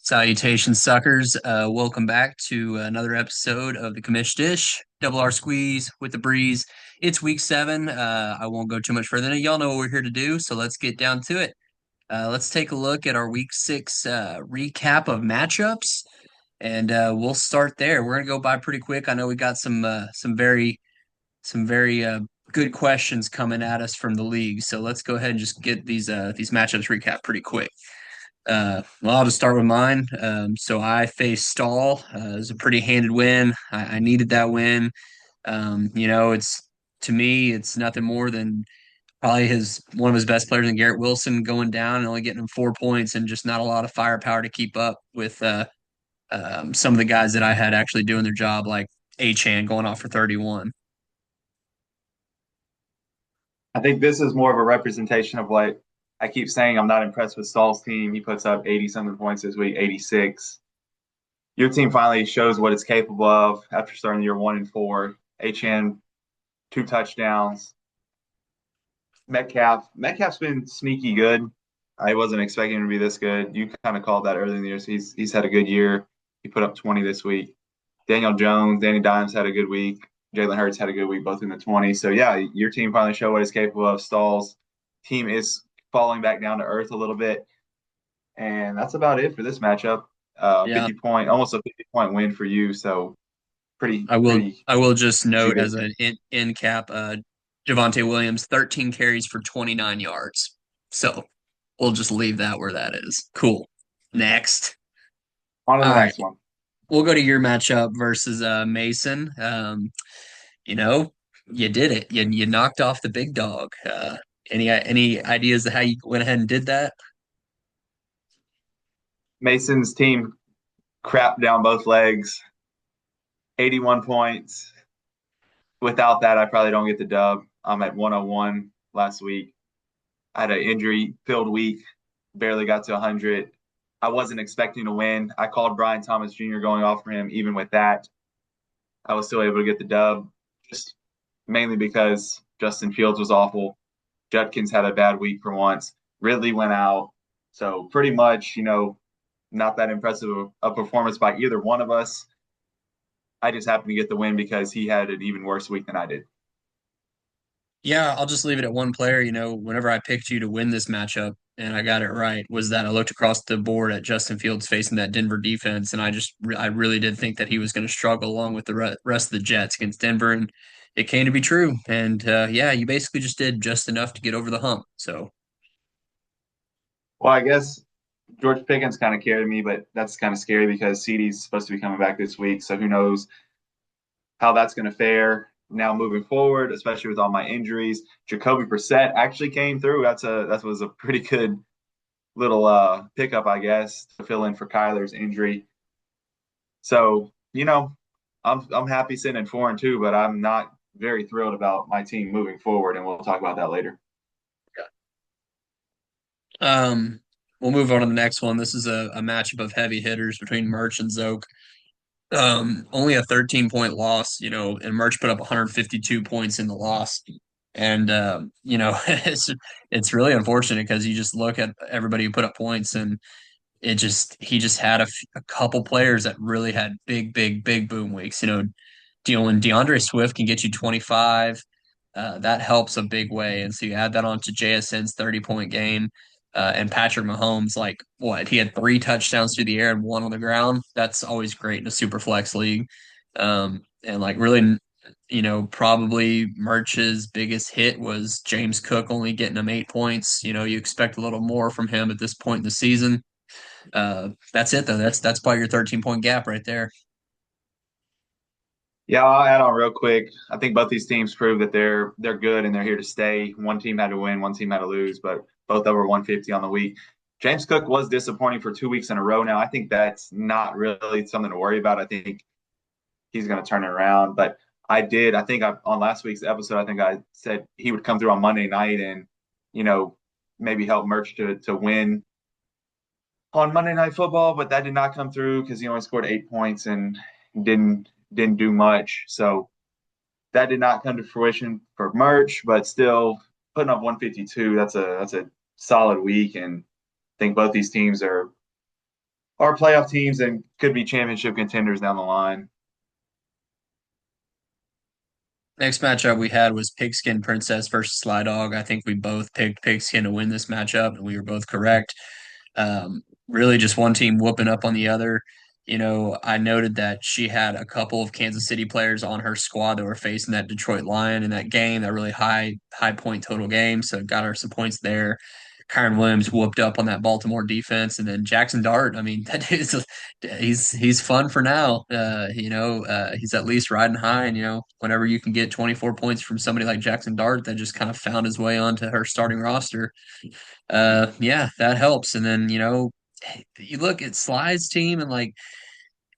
Salutations, suckers. Welcome back to another episode of the Commish Dish, Double R Squeeze with the Breeze. It's week 7. I won't go too much further than it. Y'all know what we're here to do, so let's get down to it. Let's take a look at our week 6 recap of matchups, and we'll start there. We're gonna go by pretty quick. I know we got some very good questions coming at us from the league, so let's go ahead and just get these matchups recap pretty quick. Well, I'll just start with mine. So I faced Stahl. It was a pretty handed win. I needed that win. It's to me, it's nothing more than probably his one of his best players in Garrett Wilson going down and only getting him 4 points and just not a lot of firepower to keep up with some of the guys that I had actually doing their job, like Achan going off for 31. I think this is more of a representation of what I keep saying. I'm not impressed with Saul's team. He puts up 80 something points this week, 86. Your team finally shows what it's capable of after starting year 1-4. HN, 2 touchdowns. Metcalf's been sneaky good. I wasn't expecting him to be this good. You kind of called that early in the year. So he's had a good year. He put up 20 this week. Daniel Jones, Danny Dimes had a good week. Jalen Hurts had a good week, both in the 20s. So, yeah, your team finally showed what it's capable of. Stall's team is falling back down to earth a little bit. And that's about it for this matchup. Yeah, 50-point, almost a 50-point win for you. So, pretty, I will. pretty I will just easy note as victory. an in cap, Javante Williams, 13 carries for 29 yards. So we'll just leave that where that is. Cool. Next. On to All the right. next one. We'll go to your matchup versus Mason. You know, you did it. You knocked off the big dog. Any ideas of how you went ahead and did that? Mason's team crapped down both legs, 81 points. Without that, I probably don't get the dub. I'm at 101 last week. I had an injury filled week, barely got to 100. I wasn't expecting to win. I called Brian Thomas Jr. going off for him. Even with that, I was still able to get the dub, just mainly because Justin Fields was awful. Judkins had a bad week for once. Ridley went out. So pretty much, not that impressive a performance by either one of us. I just happened to get the win because he had an even worse week than I did. Yeah, I'll just leave it at one player. Whenever I picked you to win this matchup, and I got it right, was that I looked across the board at Justin Fields facing that Denver defense, and I really did think that he was going to struggle along with the rest of the Jets against Denver, and it came to be true. And yeah, you basically just did just enough to get over the hump. So Well, I guess George Pickens kind of carried me, but that's kind of scary because CeeDee's supposed to be coming back this week. So who knows how that's going to fare now moving forward, especially with all my injuries. Jacoby Brissett actually came through. That was a pretty good little pickup, I guess, to fill in for Kyler's injury. So I'm happy sitting at 4-2, but I'm not very thrilled about my team moving forward, and we'll talk about that later. um, we'll move on to the next one. This is a matchup of heavy hitters between Merch and Zoke. Only a 13-point loss, and Merch put up 152 points in the loss. And it's really unfortunate because you just look at everybody who put up points, and he just had a couple players that really had big, big, big boom weeks. When DeAndre Swift can get you 25, that helps a big way. And so you add that on to JSN's 30-point game. And Patrick Mahomes, like what? He had 3 touchdowns through the air and 1 on the ground. That's always great in a super flex league. And like really, probably Merch's biggest hit was James Cook only getting him 8 points. You expect a little more from him at this point in the season. That's it though. That's probably your 13-point gap right there. Yeah, I'll add on real quick. I think both these teams prove that they're good and they're here to stay. One team had to win, one team had to lose, but both over 150 on the week. James Cook was disappointing for 2 weeks in a row now. I think that's not really something to worry about. I think he's going to turn it around. But on last week's episode, I think I said he would come through on Monday night and, you know, maybe help Merch to win on Monday Night Football, but that did not come through because he only scored 8 points and didn't do much. So that did not come to fruition for Merch, but still putting up 152. That's a solid week, and I think both these teams are are playoff teams and could be championship contenders down the line. Next matchup we had was Pigskin Princess versus Sly Dog. I think we both picked Pigskin to win this matchup, and we were both correct. Really, just one team whooping up on the other. I noted that she had a couple of Kansas City players on her squad that were facing that Detroit Lion in that game, that really high point total game. So got her some points there. Kyron Williams whooped up on that Baltimore defense, and then Jackson Dart. I mean, that dude's he's fun for now. He's at least riding high, and whenever you can get 24 points from somebody like Jackson Dart, that just kind of found his way onto her starting roster. Yeah, that helps. And then you look at Sly's team, and like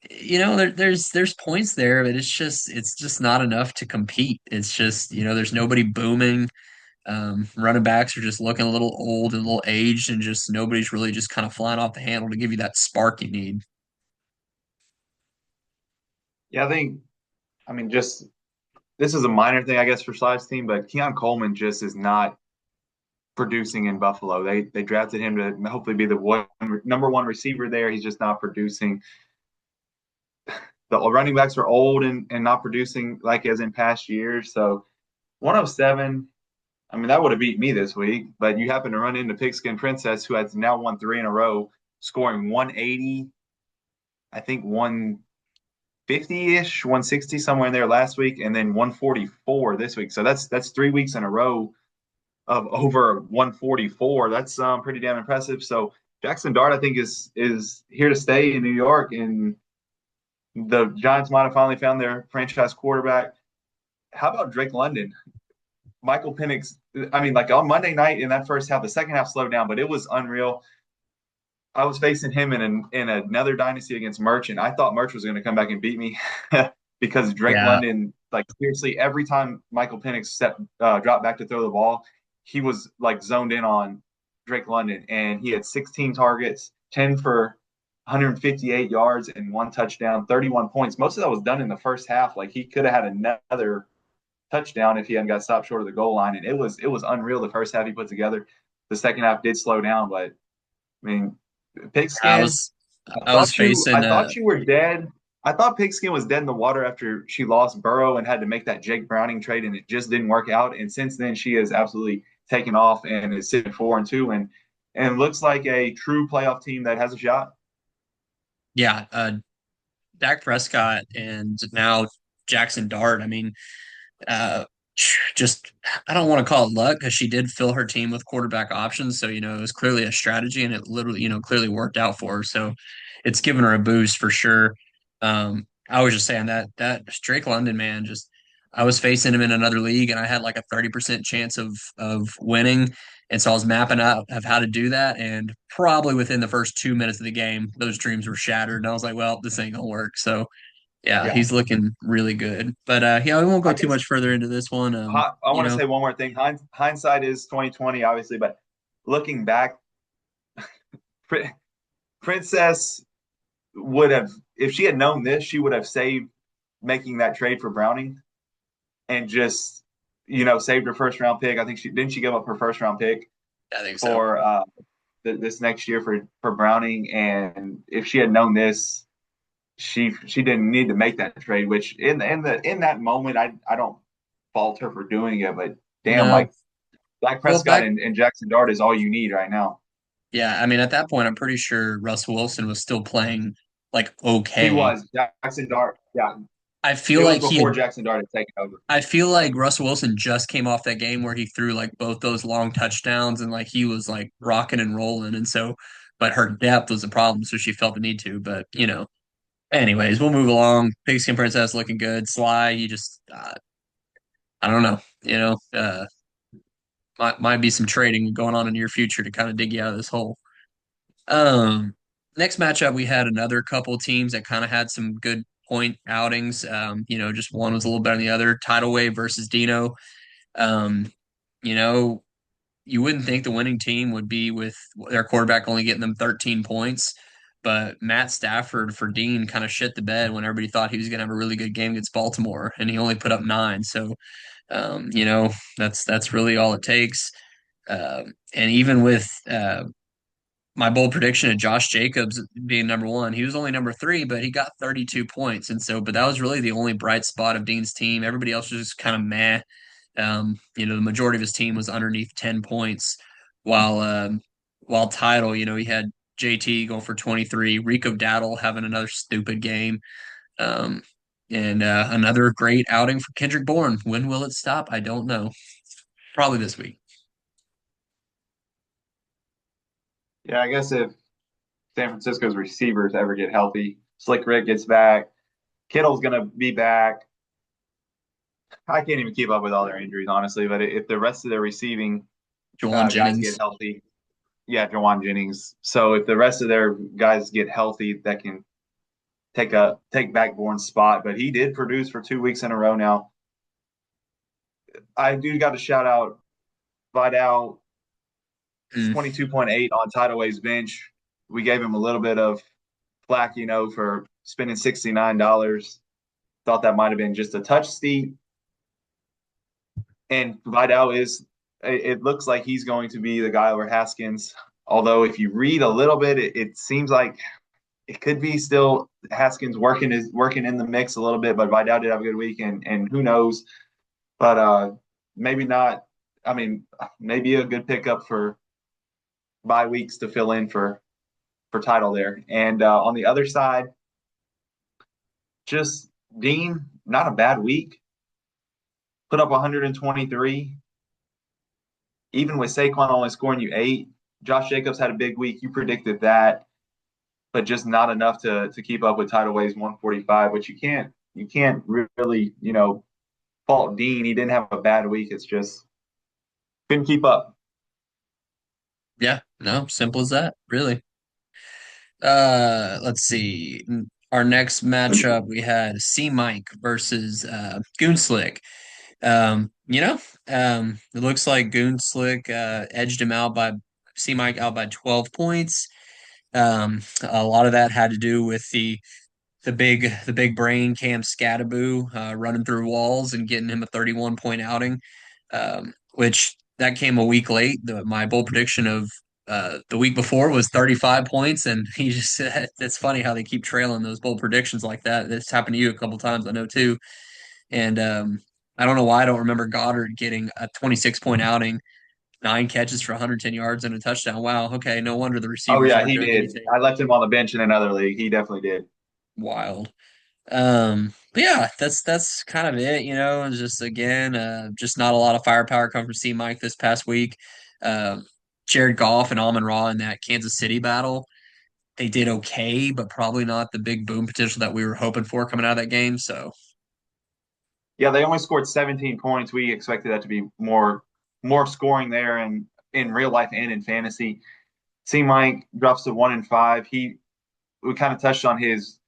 there's points there, but it's just not enough to compete. It's just there's nobody booming. Running backs are just looking a little old and a little aged, and just nobody's really just kind of flying off the handle to give you that spark you need. Yeah, I mean, just this is a minor thing, I guess, for Sly's team, but Keon Coleman just is not producing in Buffalo. They drafted him to hopefully be the number one receiver there. He's just not producing. The running backs are old and not producing like as in past years. So 107, I mean, that would have beat me this week, but you happen to run into Pigskin Princess, who has now won three in a row, scoring 180, I think 150-ish, 160 somewhere in there last week, and then 144 this week. So that's 3 weeks in a row of over 144. That's pretty damn impressive. So Jackson Dart, I think, is here to stay in New York, and the Giants might have finally found their franchise quarterback. How about Drake London? Michael Penix, I mean, like on Monday night in that first half, the second half slowed down, but it was unreal. I was facing him in another dynasty against Merch, and I thought Merch was going to come back and beat me because Drake Yeah, London, like seriously, every time Michael Penix dropped back to throw the ball, he was like zoned in on Drake London, and he had 16 targets, 10 for 158 yards, and one touchdown, 31 points. Most of that was done in the first half. Like he could have had another touchdown if he hadn't got stopped short of the goal line, and it was unreal the first half he put together. The second half did slow down, but I mean, I Pigskin, was I was facing I thought you were dead. I thought Pigskin was dead in the water after she lost Burrow and had to make that Jake Browning trade, and it just didn't work out. And since then, she has absolutely taken off and is sitting 4-2, and looks like a true playoff team that has a shot. yeah, Dak Prescott and now Jackson Dart. I mean, uh, just I don't want to call it luck because she did fill her team with quarterback options. So, it was clearly a strategy, and it literally, clearly worked out for her. So it's given her a boost for sure. I was just saying that Drake London, man, just I was facing him in another league, and I had like a 30% chance of winning. And so I was mapping out of how to do that. And probably within the first 2 minutes of the game, those dreams were shattered. And I was like, well, this ain't gonna work. So yeah, Yeah, he's looking really good. But yeah, we won't go I too guess much further into this one. I want to say one more thing. Hindsight is 2020, obviously, but looking back, Princess would have, if she had known this, she would have saved making that trade for Browning and just saved her first round pick. I think she give up her first round pick I think so. for this next year for Browning, and if she had known this, she didn't need to make that trade. Which in that moment, I don't fault her for doing it, but damn, No. like Dak Well, Prescott back, and Jackson Dart is all you need right now. yeah, I mean, at that point, I'm pretty sure Russell Wilson was still playing like He okay. was Jackson Dart. Yeah, I feel it was like before Jackson Dart had taken over. I feel like Russell Wilson just came off that game where he threw like both those long touchdowns, and like he was like rocking and rolling. And so, but her depth was a problem. So she felt the need to. But, anyways, we'll move along. Pigskin Princess looking good. Sly, you just, I don't know, might be some trading going on in your future to kind of dig you out of this hole. Um, Next matchup, we had another couple teams that kind of had some good point outings. Just one was a little better than the other. Tidal Wave versus Dino. Um, you know, you wouldn't think the winning team would be with their quarterback only getting them 13 points, but Matt Stafford for Dean kind of shit the bed when everybody thought he was going to have a really good game against Baltimore, and he only put up 9. So, that's really all it takes. And even with my bold prediction of Josh Jacobs being number one. He was only number three, but he got 32 points. And so, but that was really the only bright spot of Dean's team. Everybody else was just kind of meh. The majority of his team was underneath 10 points, while Title, he had JT going for 23, Rico Daddle having another stupid game, um, and another great outing for Kendrick Bourne. When will it stop? I don't know. Probably this week. Yeah, I guess if San Francisco's receivers ever get healthy, Slick Rick gets back, Kittle's going to be back. I can't even keep up with all their injuries, honestly. But if the rest of their receiving Jawan guys get Jennings. healthy, yeah, Jawan Jennings. So if the rest of their guys get healthy, that can take back Bourne's spot. But he did produce for 2 weeks in a row now. I do got to shout out Vidal, Mm, 22.8 on Tidalway's bench. We gave him a little bit of flack, for spending $69. Thought that might have been just a touch steep. And Vidal it looks like he's going to be the guy over Haskins. Although if you read a little bit, it seems like it could be still Haskins working in the mix a little bit, but Vidal did have a good week, and who knows? But maybe not. I mean, maybe a good pickup for bye weeks to fill in for title there. And on the other side, just Dean, not a bad week. Put up 123, even with Saquon only scoring you 8. Josh Jacobs had a big week. You predicted that, but just not enough to keep up with Tidal Wave's 145. Which you can't really fault Dean. He didn't have a bad week. It's just couldn't keep up. yeah, no, simple as that, really. Let's see. Our next matchup we had C Mike versus Goonslick. You know, it looks like Goonslick edged him out by C Mike out by 12 points. A lot of that had to do with the big brain Cam Scattaboo running through walls and getting him a 31 point outing, which that came a week late. My bold prediction of the week before was 35 points, and he just it's funny how they keep trailing those bold predictions like that. This happened to you a couple times, I know too. And I don't know why I don't remember Goddard getting a 26-point outing, 9 catches for 110 yards and a touchdown. Wow, okay, no wonder the Oh receivers yeah, aren't he doing did. anything I left him on the bench in another league. He definitely did. wild. But yeah, that's kind of it, and just again, just not a lot of firepower come from C Mike this past week. Um, Jared Goff and Amon Ra in that Kansas City battle, they did okay, but probably not the big boom potential that we were hoping for coming out of that game. So Yeah, they only scored 17 points. We expected that to be more scoring there and in real life and in fantasy. C Mike drops to 1-5. We kind of touched on his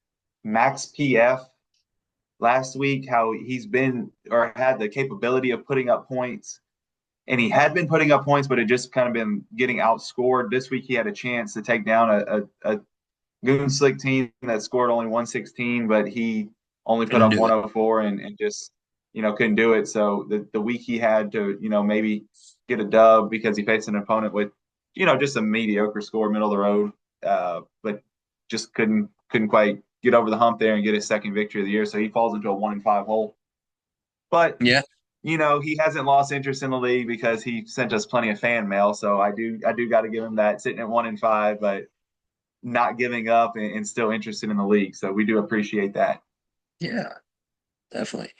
max PF last week, how he's been or had the capability of putting up points. And he had been putting up points, but it just kind of been getting outscored. This week he had a chance to take down a goon slick team that scored only 116, but he only put couldn't up do it. 104 and just couldn't do it. So the week he had to maybe get a dub because he faced an opponent with just a mediocre score, middle of the road, but just couldn't quite get over the hump there and get his second victory of the year. So he falls into a 1-5 hole. But Yeah, he hasn't lost interest in the league because he sent us plenty of fan mail. So I do got to give him that, sitting at 1-5, but not giving up and still interested in the league. So we do appreciate that. yeah, definitely.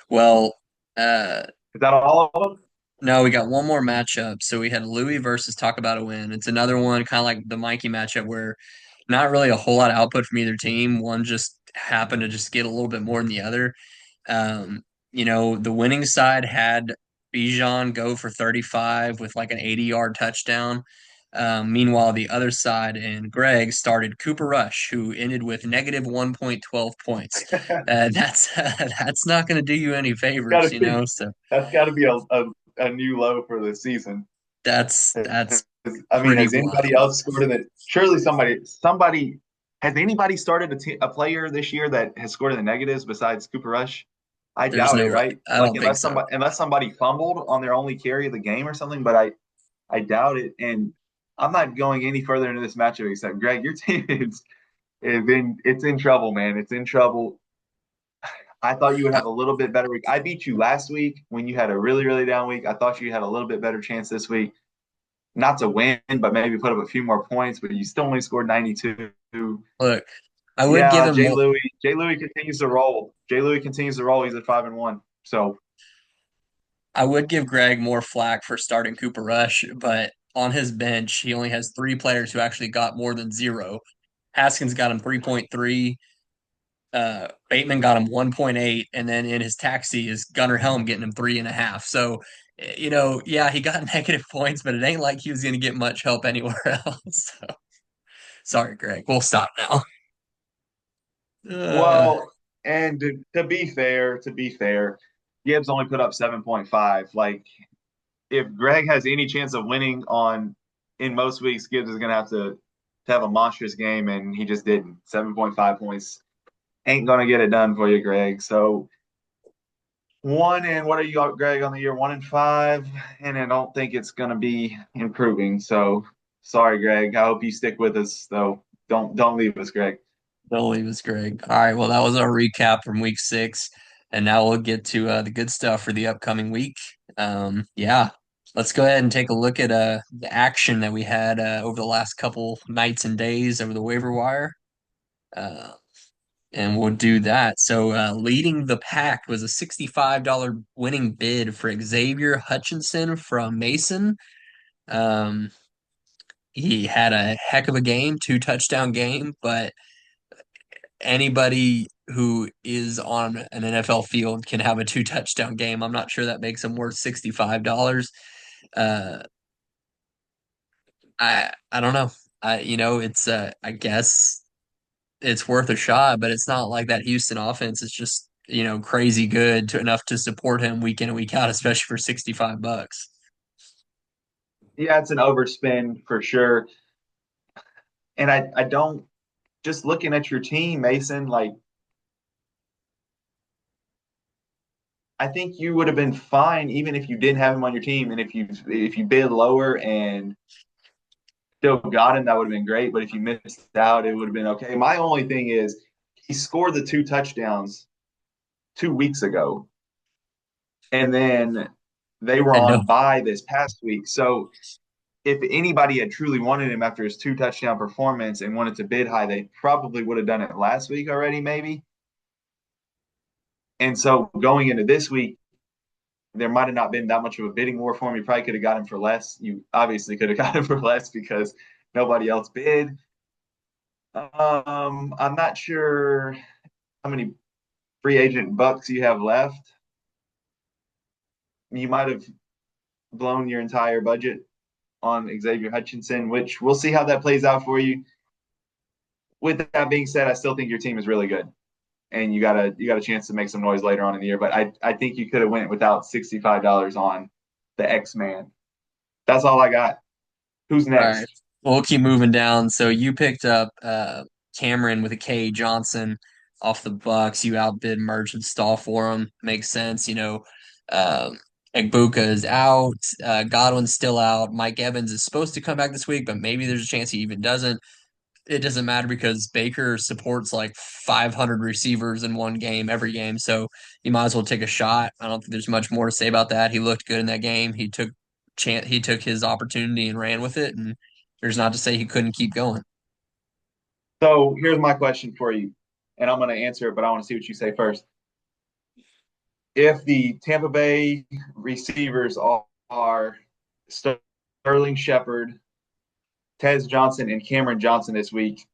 Well, uh, Is that all of them? no, we got one more matchup. So we had Louis versus Talk About a Win. It's another one, kind of like the Mikey matchup, where not really a whole lot of output from either team. One just happened to just get a little bit more than the other. Um, the winning side had Bijan go for 35 with like an 80-yard touchdown. Meanwhile, the other side and Greg started Cooper Rush, who ended with negative 1.12 points. That's that's not going to do you any Got favors, to be So that's got to be a new low for the season. that's I mean, pretty has anybody wild. else scored in it? Surely somebody has anybody started a player this year that has scored in the negatives besides Cooper Rush? I There's doubt no it, way. right? I Like don't think so. unless somebody fumbled on their only carry of the game or something, but I doubt it. And I'm not going any further into this matchup except Greg, your team it's in trouble, man. It's in trouble. I thought you would I, have a little bit better week. I beat you last week when you had a really, really down week. I thought you had a little bit better chance this week, not to win, but maybe put up a few more points, but you still only scored 92. look, I would give Yeah, him more. Jay Louis continues to roll. Jay Louis continues to roll. He's at 5-1. So I would give Greg more flack for starting Cooper Rush, but on his bench, he only has three players who actually got more than zero. Haskins got him 3.3. Bateman got him 1.8, and then in his taxi is Gunnar Helm getting him 3.5. So, yeah, he got negative points, but it ain't like he was going to get much help anywhere else. So, sorry, Greg. We'll stop now. Uh, well, and to be fair, Gibbs only put up 7.5. Like if Greg has any chance of winning on in most weeks, Gibbs is gonna to have a monstrous game, and he just didn't. 7.5 points ain't gonna get it done for you, Greg. So one and what are you, Greg, on the year? 1-5, and I don't think it's gonna be improving. So sorry, Greg. I hope you stick with us, though. Don't leave us, Greg. Don't leave us, Greg. All right, well, that was our recap from week 6, and now we'll get to the good stuff for the upcoming week. Yeah, let's go ahead and take a look at the action that we had over the last couple nights and days over the waiver wire. Uh, and we'll do that. So, leading the pack was a $65 winning bid for Xavier Hutchinson from Mason. Um, he had a heck of a game, two touchdown game, but anybody who is on an NFL field can have a two touchdown game. I'm not sure that makes him worth $65. Uh, I don't know. It's I guess it's worth a shot, but it's not like that Houston offense is just, crazy good to enough to support him week in and week out, especially for $65. Yeah, it's an overspend for sure. And I don't just looking at your team, Mason, like I think you would have been fine even if you didn't have him on your team, and if you bid lower and still got him, that would have been great. But if you missed out, it would have been okay. My only thing is he scored the two touchdowns 2 weeks ago, and then they were And no, on bye this past week. So if anybody had truly wanted him after his two touchdown performance and wanted to bid high, they probably would have done it last week already, maybe. And so going into this week, there might have not been that much of a bidding war for him. You probably could have got him for less. You obviously could have got him for less because nobody else bid. I'm not sure how many free agent bucks you have left. You might have blown your entire budget on Xavier Hutchinson, which we'll see how that plays out for you. With that being said, I still think your team is really good, and you got a chance to make some noise later on in the year. But I think you could have went without $65 on the X Man. That's all I got. Who's all right. next? Well, we'll keep moving down. So you picked up Cameron with a K Johnson off the Bucks. You outbid Merch and Stall for him. Makes sense. Um, Egbuka is out. Godwin's still out. Mike Evans is supposed to come back this week, but maybe there's a chance he even doesn't. It doesn't matter because Baker supports like 500 receivers in one game every game, so you might as well take a shot. I don't think there's much more to say about that. He looked good in that game. He took his opportunity and ran with it, and there's not to say he couldn't keep going. So here's my question for you, and I'm going to answer it, but I want to see what you say first. If the Tampa Bay receivers are Sterling Shepard, Tez Johnson, and Cameron Johnson this week,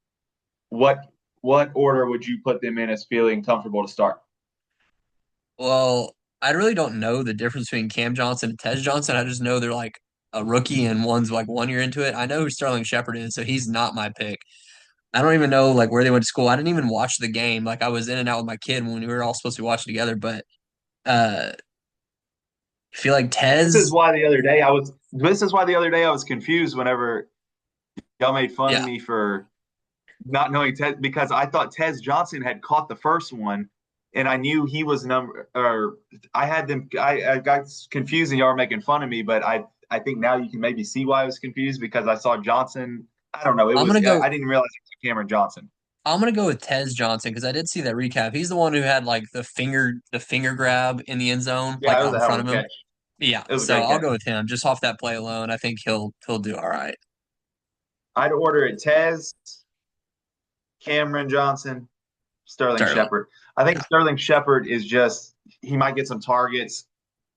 what what order would you put them in as feeling comfortable to start? Well, I really don't know the difference between Cam Johnson and Tez Johnson. I just know they're like a rookie and one's like 1 year into it. I know who Sterling Shepard is, so he's not my pick. I don't even know like where they went to school. I didn't even watch the game. Like I was in and out with my kid when we were all supposed to be watching together. But I feel like This is Tez, why the other day I was. This is why the other day I was confused whenever y'all made fun of yeah, me for not knowing Tez because I thought Tez Johnson had caught the first one, and I knew he was number. Or I had them. I got confused, and y'all were making fun of me. But I think now you can maybe see why I was confused because I saw Johnson. I don't know. It I'm was gonna go. I didn't realize it was Cameron Johnson. I'm gonna go with Tez Johnson because I did see that recap. He's the one who had like the finger grab in the end zone, Yeah, like it out was in a hell front of of a him. catch. Yeah, It was a so great I'll catch. go with him just off that play alone. I think he'll do all right. I'd order it Tez, Cameron Johnson, Sterling Sterling. Shepard. I think Yeah. Sterling Shepard is just he might get some targets.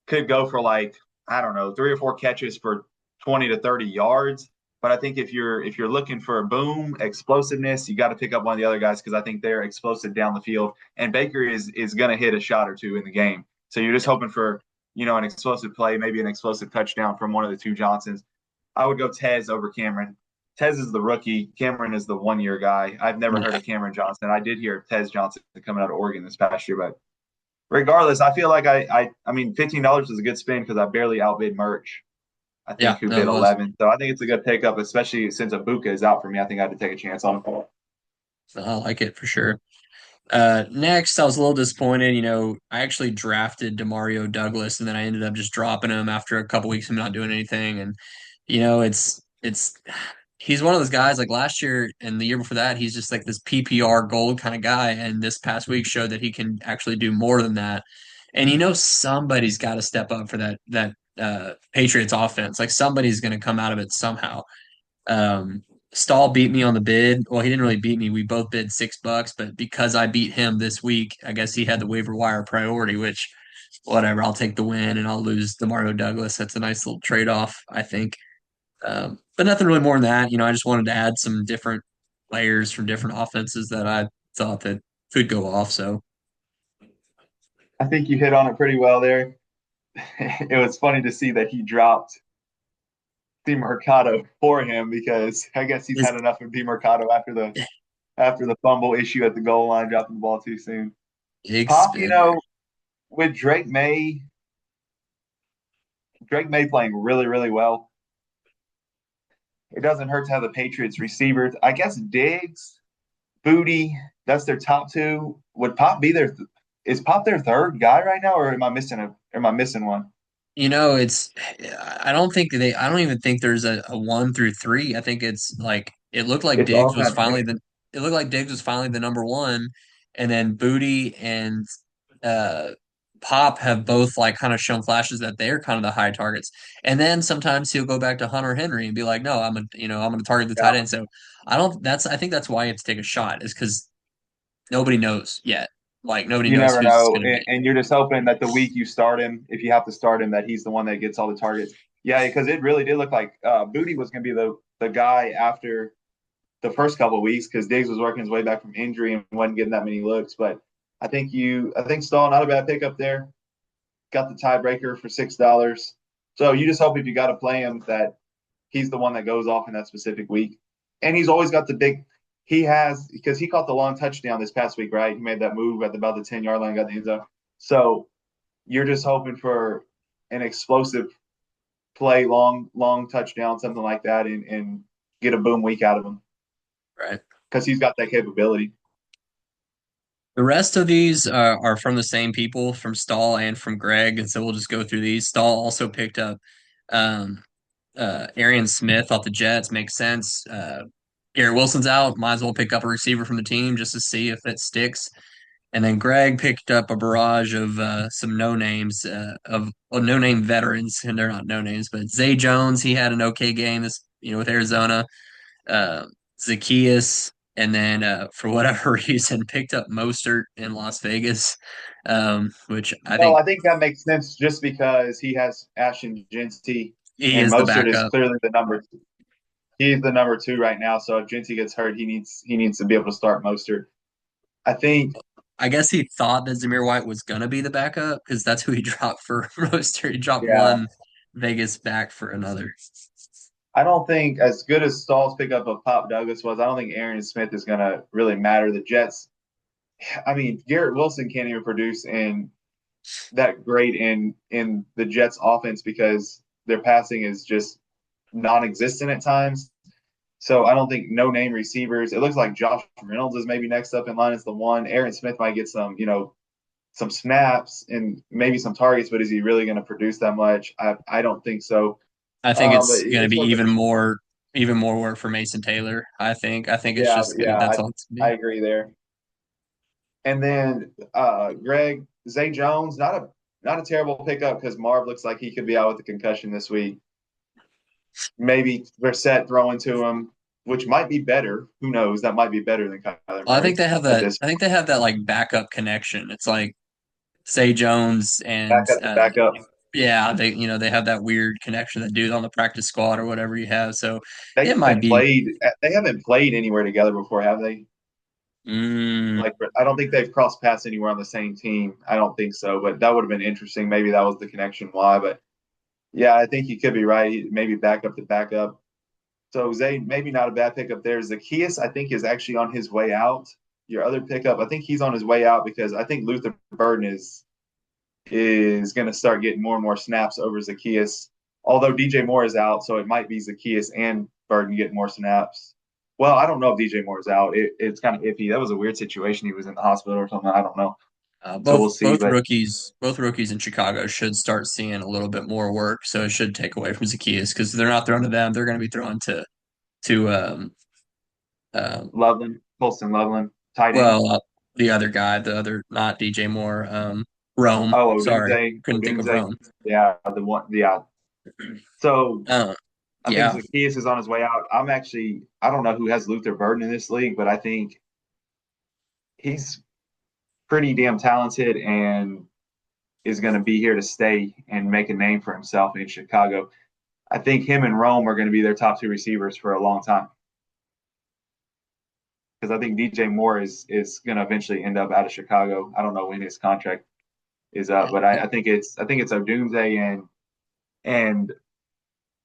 Could go for like I don't know 3 or 4 catches for 20 to 30 yards. But I think if you're looking for a boom explosiveness, you got to pick up one of the other guys because I think they're explosive down the field. And Baker is going to hit a shot or two in the game. So you're just Yeah. hoping for an explosive play, maybe an explosive touchdown from one of the two Johnsons. I would go Tez over Cameron. Tez is the rookie. Cameron is the 1 year guy. I've never heard Yeah. of Cameron Johnson. I did hear of Tez Johnson coming out of Oregon this past year, but regardless, I feel like I mean $15 is a good spin because I barely outbid Merch. I think Yeah. who No, bid it was. 11. So I think it's a good pickup, especially since Abuka is out for me. I think I had to take a chance on him. So I like it for sure. Next, I was a little disappointed. I actually drafted Demario Douglas, and then I ended up just dropping him after a couple weeks of not doing anything. And it's he's one of those guys like last year and the year before that, he's just like this PPR gold kind of guy. And this past week showed that he can actually do more than that. And somebody's got to step up for that Patriots offense. Like somebody's going to come out of it somehow. Um, Stahl beat me on the bid. Well, he didn't really beat me. We both bid $6, but because I beat him this week, I guess he had the waiver wire priority, which whatever, I'll take the win and I'll lose Demario Douglas. That's a nice little trade-off, I think. But nothing really more than that. I just wanted to add some different players from different offenses that I thought that could go off. So I think you hit on it pretty well there. It was funny to see that he dropped DeMercado for him because I guess he's it's had enough of DeMercado after the fumble issue at the goal line, dropping the ball too soon. big Pop, spender. with Drake May playing really, really well. It doesn't hurt to have the Patriots receivers. I guess Diggs, Booty, that's their top two. Would Pop be their? Is Pop their third guy right now, or am I missing one? It's I don't even think there's a 1 through 3. I think it's like It's all kind of mixed. It looked like Diggs was finally the number one, and then Booty and uh Pop have both like kind of shown flashes that they're kind of the high targets. And then sometimes he'll go back to Hunter Henry and be like, no, I'm gonna target the tight Yeah. end. So I think that's why you have to take a shot, is because nobody knows yet. Like nobody You knows never who's it's know, gonna and, be. and you're just hoping that the week you start him, if you have to start him, that he's the one that gets all the targets. Yeah, because it really did look like Booty was going to be the guy after the first couple of weeks because Diggs was working his way back from injury and wasn't getting that many looks. But I think Stahl, not a bad pickup there. Got the tiebreaker for $6. So you just hope if you got to play him that he's the one that goes off in that specific week. And he's always got the big. He has because he caught the long touchdown this past week, right? He made that move at about the 10-yard line, got the end zone. So you're just hoping for an explosive play, long touchdown, something like that, and get a boom week out of him Right. because he's got that capability. The rest of these are from the same people, from Stahl and from Greg, and so we'll just go through these. Stahl also picked up um, Arian Smith off the Jets. Makes sense. Garrett Wilson's out. Might as well pick up a receiver from the team just to see if it sticks. And then Greg picked up a barrage of some no names of well, no name veterans, and they're not no names, but Zay Jones, he had an okay game this with Arizona. uh, Zacchaeus, and then for whatever reason picked up Mostert in Las Vegas, which I Well, think I think that makes sense just because he has Ashton Genty he and is the Mostert is backup. clearly the number. He's the number two right now. So if Genty gets hurt, he needs to be able to start Mostert. I think I guess he thought that Zamir White was gonna be the backup because that's who he dropped for Mostert. He dropped yeah. one Vegas back for another. I don't think as good as Stahl's pickup of Pop Douglas was, I don't think Aaron Smith is going to really matter. The Jets, I mean, Garrett Wilson can't even produce in that great in the Jets offense because their passing is just non-existent at times. So I don't think no name receivers. It looks like Josh Reynolds is maybe next up in line as the one. Aaron Smith might get some snaps and maybe some targets, but is he really going to produce that much? I don't think so. I think But it's going to it's be worth it. even more work for Mason Taylor. I think it's Yeah, just gonna yeah, that's all it's gonna I be. agree there. And then Greg Zay Jones, not a terrible pickup because Marv looks like he could be out with a concussion this week. Maybe Brissett throwing to him, which might be better. Who knows? That might be better than Kyler Well, I think Murray they have at that. this I think they have that like backup connection. It's like Say Jones and backup to backup. yeah, they have that weird connection that dude on the practice squad or whatever you have. So They it might haven't be. played. They haven't played anywhere together before, have they? Mm, Like, I don't think they've crossed paths anywhere on the same team. I don't think so, but that would have been interesting. Maybe that was the connection why. But yeah, I think you could be right. Maybe backup to backup. So Zay, maybe not a bad pickup there. Zacchaeus, I think, is actually on his way out. Your other pickup, I think he's on his way out because I think Luther Burden is going to start getting more and more snaps over Zacchaeus. Although DJ Moore is out, so it might be Zacchaeus and Burden getting more snaps. Well, I don't know if DJ Moore is out. It's kind of iffy. That was a weird situation. He was in the hospital or something. I don't know. So we'll see. But both rookies in Chicago should start seeing a little bit more work. So it should take away from Zacchaeus because they're not throwing to them. They're going to be throwing to um Loveland, Colston Loveland, tight end. well the other guy, the other not DJ Moore, Rome. Oh, Sorry, couldn't think of Odunze. Rome. Yeah, the one. Yeah. So Uh, I think yeah, Zacchaeus is on his way out. I don't know who has Luther Burden in this league, but I think he's pretty damn talented and is going to be here to stay and make a name for himself in Chicago. I think him and Rome are going to be their top two receivers for a long time because I think DJ Moore is going to eventually end up out of Chicago. I don't know when his contract is up, but I think it's Odunze and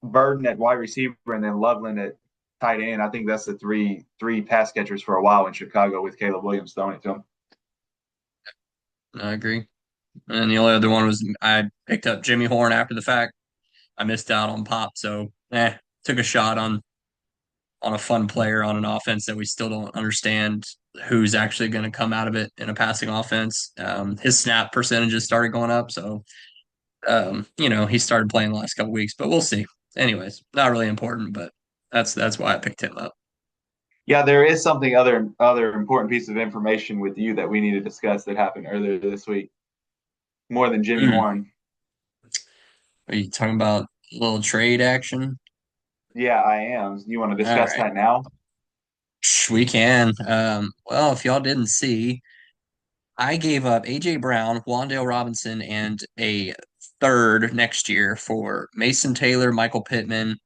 Burden at wide receiver and then Loveland at tight end. I think that's the three pass catchers for a while in Chicago with Caleb Williams throwing it to him. I agree. And the only other one was I picked up Jimmy Horn after the fact. I missed out on Pop, so took a shot on a fun player on an offense that we still don't understand who's actually going to come out of it in a passing offense. His snap percentages started going up, so he started playing the last couple weeks, but we'll see. Anyways, not really important, but that's why I picked him up. Yeah, there is something other important piece of information with you that we need to discuss that happened earlier this week, more than Jimmy Mm. Horn. Are you talking about a little trade action? Yeah, I am. You want to All discuss right, that now? we can. Well, if y'all didn't see, I gave up AJ Brown, Wandale Robinson, and a third next year for Mason Taylor, Michael Pittman,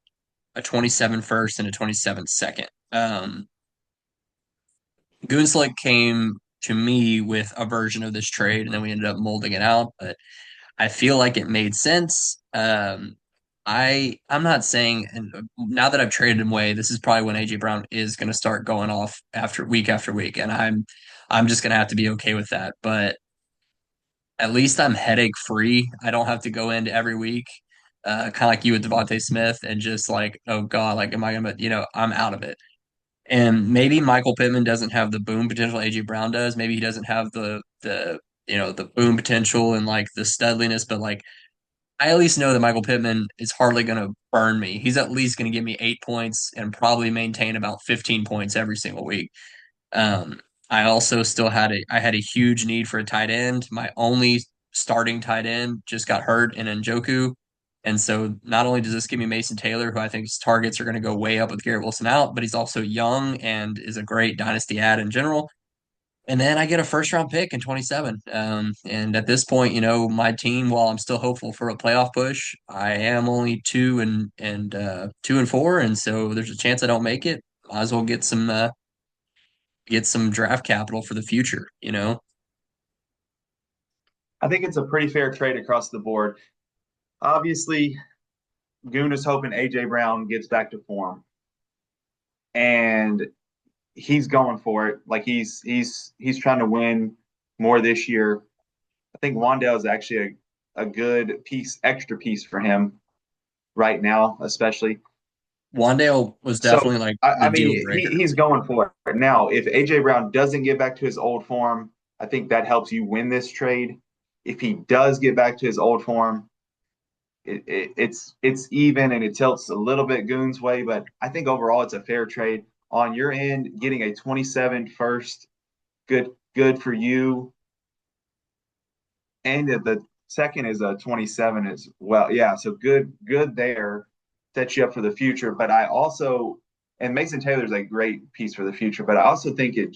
a 27 first, and a 27 second. Goonslick came to me with a version of this trade, and then we ended up molding it out. But I feel like it made sense. I'm not saying, and now that I've traded him away, this is probably when AJ Brown is going to start going off after week, and I'm just going to have to be okay with that. But at least I'm headache free. I don't have to go into every week, kind of like you with Devontae Smith, and just like, oh God, like, am I gonna, I'm out of it. And maybe Michael Pittman doesn't have the boom potential AJ Brown does. Maybe he doesn't have the boom potential and like the studliness, but like I at least know that Michael Pittman is hardly gonna burn me. He's at least gonna give me 8 points and probably maintain about 15 points every single week. Um, I also still had a huge need for a tight end. My only starting tight end just got hurt in Njoku. And so not only does this give me Mason Taylor, who I think his targets are going to go way up with Garrett Wilson out, but he's also young and is a great dynasty ad in general. And then I get a first round pick in 27. And at this point, my team, while I'm still hopeful for a playoff push, I am only 2-4. And so there's a chance I don't make it. Might as well get some draft capital for the future. I think it's a pretty fair trade across the board. Obviously, Goon is hoping AJ Brown gets back to form, and he's going for it. Like he's trying to win more this year. I think Wandale is actually a good piece, extra piece for him right now, especially. Wandale was So definitely like I the mean, deal breaker. he's going for it now. If AJ Brown doesn't get back to his old form, I think that helps you win this trade. If he does get back to his old form, it's even and it tilts a little bit Goon's way, but I think overall it's a fair trade. On your end, getting a 27 first, good for you. And the second is a 27 as well. Yeah, so good there. Sets you up for the future. But I also and Mason Taylor's a great piece for the future, but I also think it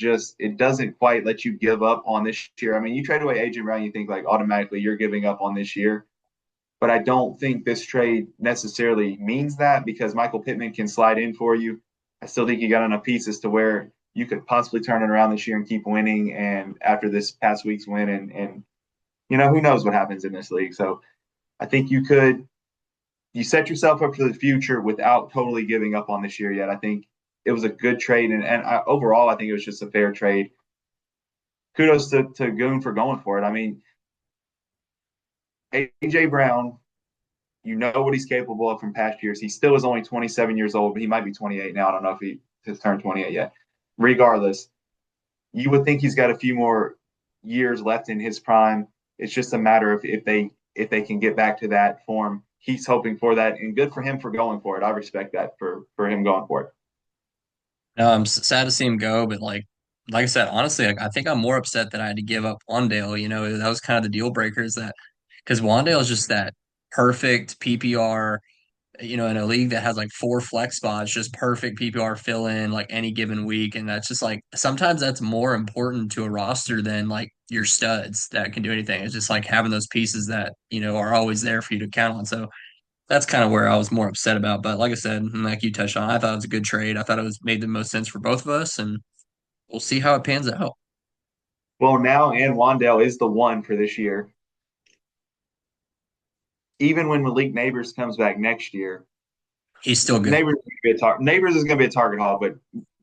doesn't quite let you give up on this year. I mean, you trade away AJ Brown, you think like automatically you're giving up on this year. But I don't think this trade necessarily means that because Michael Pittman can slide in for you. I still think you got enough pieces to where you could possibly turn it around this year and keep winning. And after this past week's win, and who knows what happens in this league. So I think you set yourself up for the future without totally giving up on this year yet. I think it was a good trade, and overall, I think it was just a fair trade. Kudos to Goon for going for it. I mean, AJ Brown, you know what he's capable of from past years. He still is only 27 years old, but he might be 28 now. I don't know if he has turned 28 yet. Regardless, you would think he's got a few more years left in his prime. It's just a matter of if they can get back to that form. He's hoping for that, and good for him for going for it. I respect that for him going for it. No, I'm sad to see him go, but like I said, honestly, I think I'm more upset that I had to give up Wandale. That was kind of the deal breaker is that because Wandale is just that perfect PPR, in a league that has like four flex spots, just perfect PPR fill in like any given week. And that's just like sometimes that's more important to a roster than like your studs that can do anything. It's just like having those pieces that, are always there for you to count on. So that's kind of where I was more upset about. But like I said, and like you touched on, I thought it was a good trade. I thought it was made the most sense for both of us, and we'll see how it pans out. Well, now and Wandale is the one for this year. Even when Malik Neighbors comes back next year, He's still good. Neighbors is going to be a target haul, but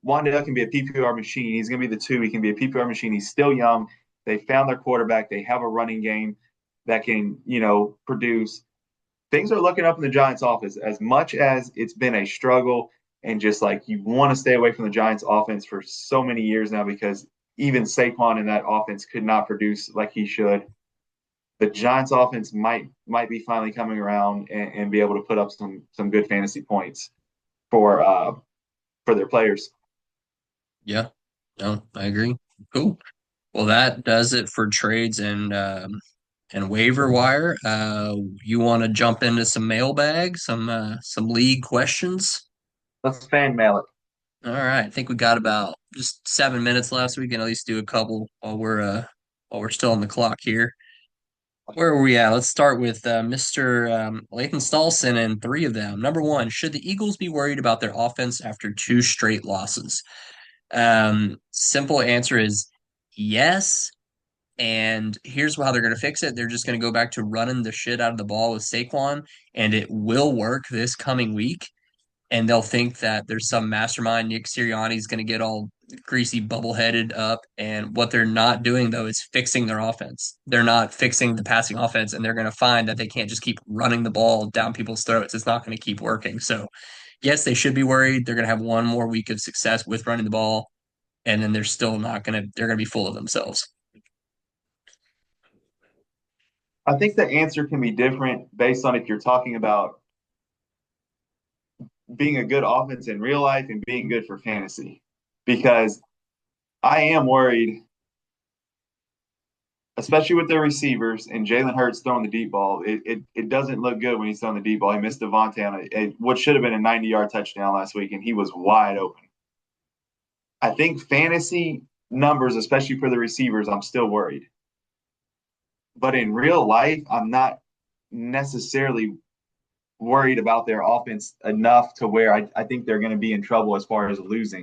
Wandale can be a PPR machine. He's going to be the two. He can be a PPR machine. He's still young. They found their quarterback. They have a running game that can, produce. Things are looking up in the Giants' office as much as it's been a struggle and just like you want to stay away from the Giants' offense for so many years now because even Saquon in that offense could not produce like he should. The Giants' offense might be finally coming around and be able to put up some good fantasy points for their players. Yeah, no, I agree. Cool. Well, that does it for trades and waiver wire. You want to jump into some mailbag, some league questions? Let's fan mail it. All right, I think we got about just 7 minutes left, so we can at least do a couple while we're still on the clock here. Where are we at? Let's start with Mr. Lathan Stallson and three of them. Number one, should the Eagles be worried about their offense after two straight losses? Simple answer is yes. And here's how they're going to fix it. They're just going to go back to running the shit out of the ball with Saquon, and it will work this coming week. And they'll think that there's some mastermind. Nick Sirianni's going to get all greasy, bubble headed up. And what they're not doing, though, is fixing their offense. They're not fixing the passing offense, and they're going to find that they can't just keep running the ball down people's throats. It's not going to keep working. So, yes, they should be worried. They're going to have one more week of success with running the ball, and then they're still not going to, they're going to be full of themselves. I think the answer can be different based on if you're talking about being a good offense in real life and being good for fantasy. Because I am worried, especially with their receivers and Jalen Hurts throwing the deep ball. It doesn't look good when he's throwing the deep ball. He missed Devontae on what should have been a 90-yard touchdown last week, and he was wide open. I think fantasy numbers, especially for the receivers, I'm still worried. But in real life, I'm not necessarily worried about their offense enough to where I think they're going to be in trouble as far as losing.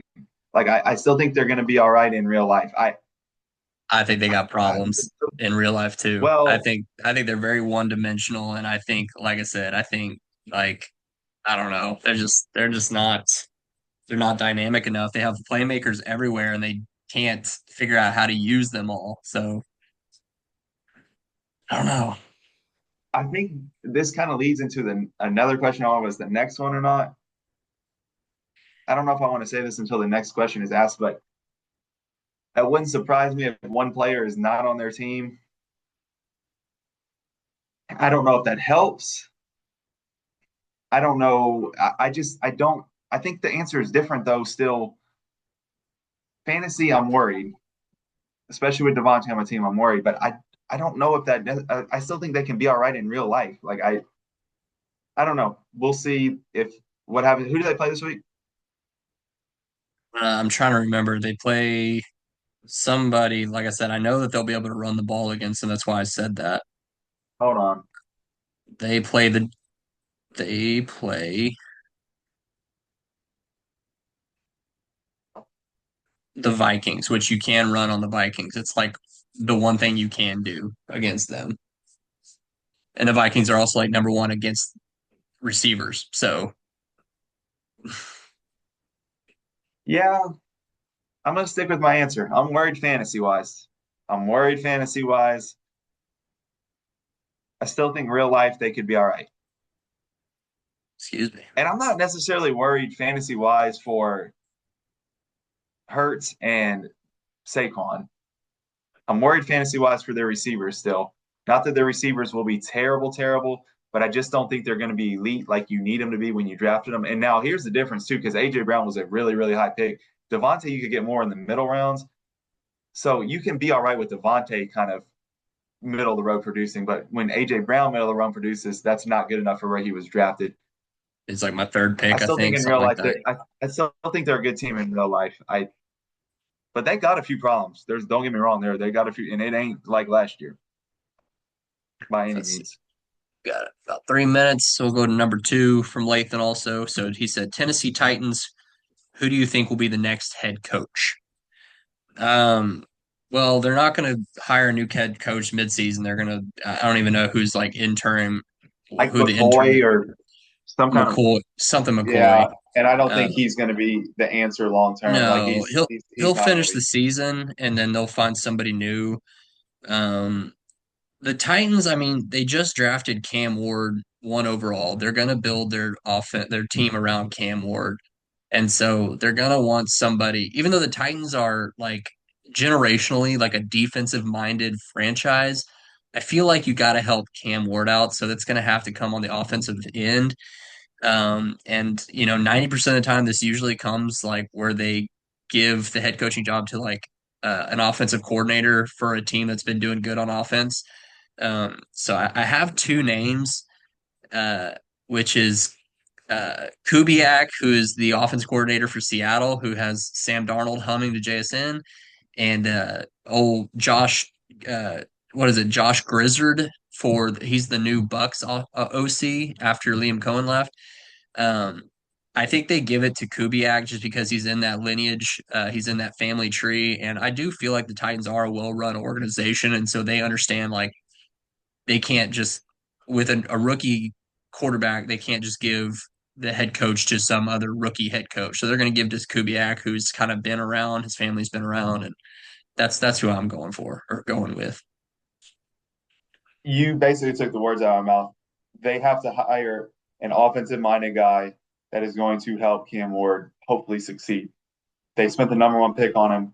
Like I still think they're going to be all right in real life. I think they got I problems in real life too. I well, think I think they're very one dimensional, and I think, like I said, I think like I don't know, they're just not dynamic enough. They have playmakers everywhere, and they can't figure out how to use them all. So I don't know. I think this kind of leads into the another question. I don't know was the next one or not. I don't know if I want to say this until the next question is asked, but that wouldn't surprise me if one player is not on their team. I don't know if that helps. I don't know. I don't. I think the answer is different though. Still, fantasy, I'm worried, especially with Devontae on my team. I'm worried, but I don't know if that. I still think they can be all right in real life. Like I don't know. We'll see if what happens. Who do they play this week? I'm trying to remember. They play somebody. Like I said, I know that they'll be able to run the ball against them. That's why I said that. Hold on. They play the. They play the Vikings, which you can run on the Vikings. It's like the one thing you can do against them. And the Vikings are also like number one against receivers. So Yeah, I'm gonna stick with my answer. I'm worried fantasy wise. I'm worried fantasy wise. I still think real life they could be all right. excuse me. And I'm not necessarily worried fantasy wise for Hurts and Saquon. I'm worried fantasy wise for their receivers still. Not that their receivers will be terrible, terrible, but I just don't think they're going to be elite like you need them to be when you drafted them. And now here's the difference too, because AJ Brown was a really, really high pick. Devontae, you could get more in the middle rounds. So you can be all right with Devontae kind of middle of the road producing, but when AJ Brown middle of the road produces, that's not good enough for where he was drafted. It's like my third I pick, I still think think, in something real like life, that. I still think they're a good team in real life. But they got a few problems. Don't get me wrong, they got a few, and it ain't like last year by any Let's see. means. Got about 3 minutes. So we'll go to number two from Lathan also. So he said Tennessee Titans. Who do you think will be the next head coach? Um, well, they're not going to hire a new head coach midseason. They're going to, I don't even know who's like interim, Like who the interim McCoy or some kind of McCoy, something McCoy. yeah. And I don't Uh, think he's going to be the answer long term. Like no, he'll he's he'll not going finish to the be. season and then they'll find somebody new. Um, the Titans, I mean, they just drafted Cam Ward one overall. They're going to build their team around Cam Ward. And so they're going to want somebody, even though the Titans are like generationally like a defensive minded franchise, I feel like you got to help Cam Ward out. So that's going to have to come on the offensive end. And 90% of the time, this usually comes like where they give the head coaching job to like an offensive coordinator for a team that's been doing good on offense. So I have two names, uh, which is Kubiak, who is the offense coordinator for Seattle, who has Sam Darnold humming to JSN, and old Josh, uh, what is it, Josh Grizzard he's the new Bucks OC after Liam Cohen left. Um, I think they give it to Kubiak just because he's in that lineage, he's in that family tree, and I do feel like the Titans are a well-run organization, and so they understand like they can't just with a rookie quarterback, they can't just give the head coach to some other rookie head coach. So they're going to give this Kubiak, who's kind of been around, his family's been around, and that's who I'm going for or going with. You basically took the words out of my mouth. They have to hire an offensive minded guy that is going to help Cam Ward hopefully succeed. They spent the number one pick on him.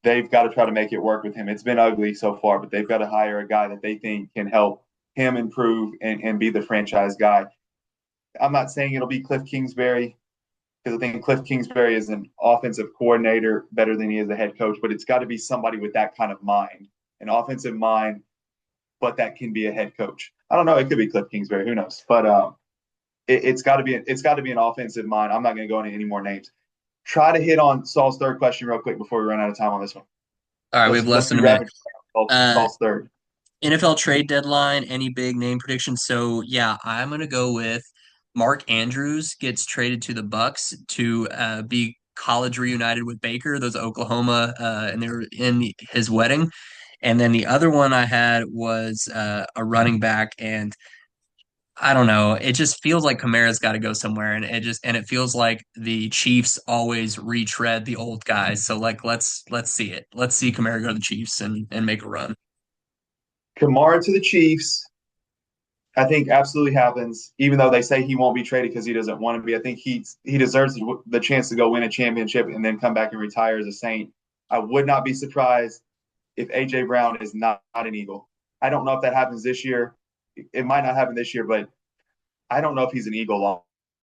They've got to try to make it work with him. It's been ugly so far, but they've got to hire a guy that they think can help him improve and be the franchise guy. I'm not saying it'll be Cliff Kingsbury because I think Cliff Kingsbury is an offensive coordinator better than he is a head coach, but it's got to be somebody with that kind of mind, an offensive mind, but that can be a head coach. I don't know. It could be Cliff Kingsbury. Who knows? But it's got to be an offensive mind. I'm not going to go into any more names. Try to hit on Saul's third question real quick before we run out of time on this one. All right, we have Let's less than do a minute. rapid fire. Uh, Saul's third. NFL trade deadline, any big name predictions? So yeah, I'm gonna go with Mark Andrews gets traded to the Bucks to be college reunited with Baker. Those Oklahoma, and they were in his wedding. And then the other one I had was a running back, and I don't know. It just feels like Kamara's got to go somewhere, and it feels like the Chiefs always retread the old guys. So like let's see it. Let's see Kamara go to the Chiefs and make a run. Kamara to the Chiefs. I think absolutely happens. Even though they say he won't be traded because he doesn't want to be, I think he deserves the chance to go win a championship and then come back and retire as a Saint. I would not be surprised if AJ Brown is not an Eagle. I don't know if that happens this year. It might not happen this year, but I don't know if he's an Eagle long